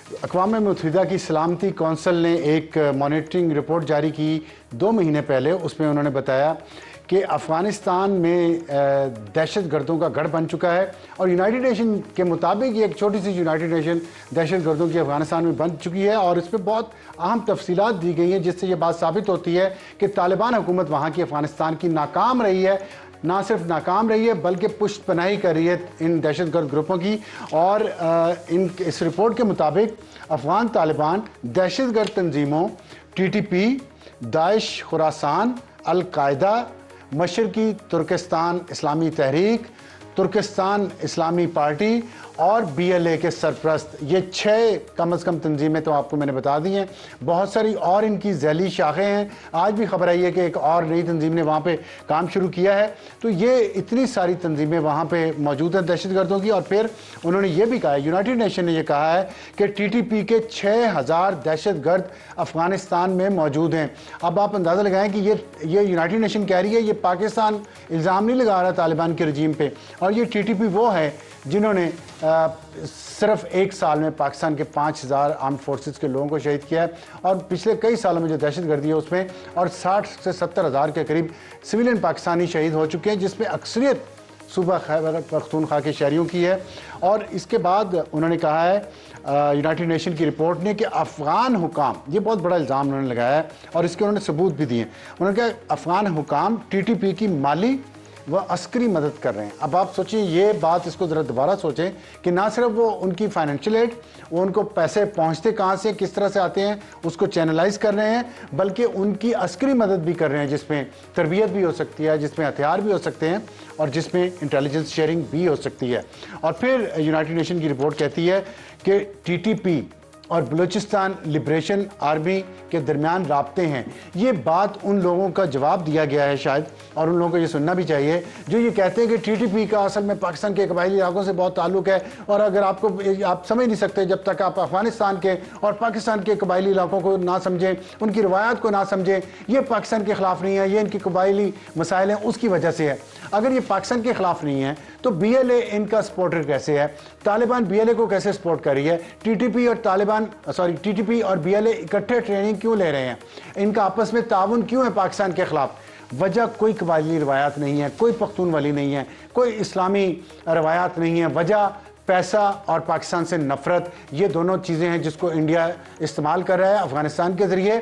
اقوام متحدہ کی سلامتی کونسل نے ایک مانیٹرنگ رپورٹ جاری کی 2 مہینے پہلے. اس میں انہوں نے بتایا کہ افغانستان میں دہشت گردوں کا گڑھ بن چکا ہے, اور یونائٹڈ نیشن کے مطابق یہ ایک چھوٹی سی یونائٹڈ نیشن دہشت گردوں کی افغانستان میں بن چکی ہے, اور اس پہ بہت اہم تفصیلات دی گئی ہیں جس سے یہ بات ثابت ہوتی ہے کہ طالبان حکومت وہاں کی افغانستان کی ناکام رہی ہے. نہ صرف ناکام رہی ہے بلکہ پشت پناہی کر رہی ہے ان دہشت گرد گروپوں کی. اور اس رپورٹ کے مطابق افغان طالبان دہشت گرد تنظیموں ٹی ٹی پی, داعش خراسان, القاعدہ, مشرقی ترکستان اسلامی تحریک, ترکستان اسلامی پارٹی اور بی ایل اے کے سرپرست, یہ 6 کم از کم تنظیمیں تو آپ کو میں نے بتا دی ہیں. بہت ساری اور ان کی ذیلی شاخیں ہیں. آج بھی خبر آئی ہے کہ ایک اور نئی تنظیم نے وہاں پہ کام شروع کیا ہے. تو یہ اتنی ساری تنظیمیں وہاں پہ موجود ہیں دہشت گردوں کی. اور پھر انہوں نے یہ بھی کہا ہے, یونائٹڈ نیشن نے یہ کہا ہے کہ ٹی ٹی پی کے 6000 دہشت گرد افغانستان میں موجود ہیں. اب آپ اندازہ لگائیں کہ یہ یونائٹڈ نیشن کہہ رہی ہے, یہ پاکستان الزام نہیں لگا رہا طالبان کے رجیم پہ, اور یہ ٹی ٹی پی وہ ہے جنہوں نے صرف 1 سال میں پاکستان کے 5000 آرمڈ فورسز کے لوگوں کو شہید کیا ہے, اور پچھلے کئی سالوں میں جو دہشت گردی ہے اس میں اور 60 سے 70 ہزار کے قریب سویلین پاکستانی شہید ہو چکے ہیں, جس میں اکثریت صوبہ خیبر پختونخوا کے شہریوں کی ہے. اور اس کے بعد انہوں نے کہا ہے یونائٹڈ نیشن کی رپورٹ نے کہ افغان حکام, یہ بہت بڑا الزام انہوں نے لگایا ہے اور اس کے انہوں نے ثبوت بھی دیے. انہوں نے کہا افغان حکام ٹی ٹی پی کی مالی وہ عسکری مدد کر رہے ہیں. اب آپ سوچیں یہ بات, اس کو ذرا دوبارہ سوچیں کہ نہ صرف وہ ان کی فائنینشیل ایڈ, وہ ان کو پیسے پہنچتے کہاں سے, کس طرح سے آتے ہیں, اس کو چینلائز کر رہے ہیں, بلکہ ان کی عسکری مدد بھی کر رہے ہیں جس میں تربیت بھی ہو سکتی ہے, جس میں ہتھیار بھی ہو سکتے ہیں, اور جس میں انٹیلیجنس شیئرنگ بھی ہو سکتی ہے. اور پھر یونائٹڈ نیشن کی رپورٹ کہتی ہے کہ ٹی ٹی پی اور بلوچستان لبریشن آرمی کے درمیان رابطے ہیں. یہ بات ان لوگوں کا جواب دیا گیا ہے شاید, اور ان لوگوں کو یہ سننا بھی چاہیے جو یہ کہتے ہیں کہ ٹی ٹی پی کا اصل میں پاکستان کے قبائلی علاقوں سے بہت تعلق ہے, اور اگر آپ سمجھ نہیں سکتے جب تک آپ افغانستان کے اور پاکستان کے قبائلی علاقوں کو نہ سمجھیں, ان کی روایات کو نہ سمجھیں. یہ پاکستان کے خلاف نہیں ہے, یہ ان کی قبائلی مسائل ہیں اس کی وجہ سے ہے. اگر یہ پاکستان کے خلاف نہیں ہے تو بی ایل اے ان کا سپورٹر کیسے ہے, طالبان بی ایل اے کو کیسے سپورٹ کر رہی ہے, ٹی ٹی پی اور بی ایل اے اکٹھے ٹریننگ کیوں لے رہے ہیں, ان کا آپس میں تعاون کیوں ہے پاکستان کے خلاف؟ وجہ کوئی قبائلی روایات نہیں ہے, کوئی پختون والی نہیں ہے, کوئی اسلامی روایات نہیں ہے. وجہ پیسہ اور پاکستان سے نفرت, یہ دونوں چیزیں ہیں جس کو انڈیا استعمال کر رہا ہے افغانستان کے ذریعے.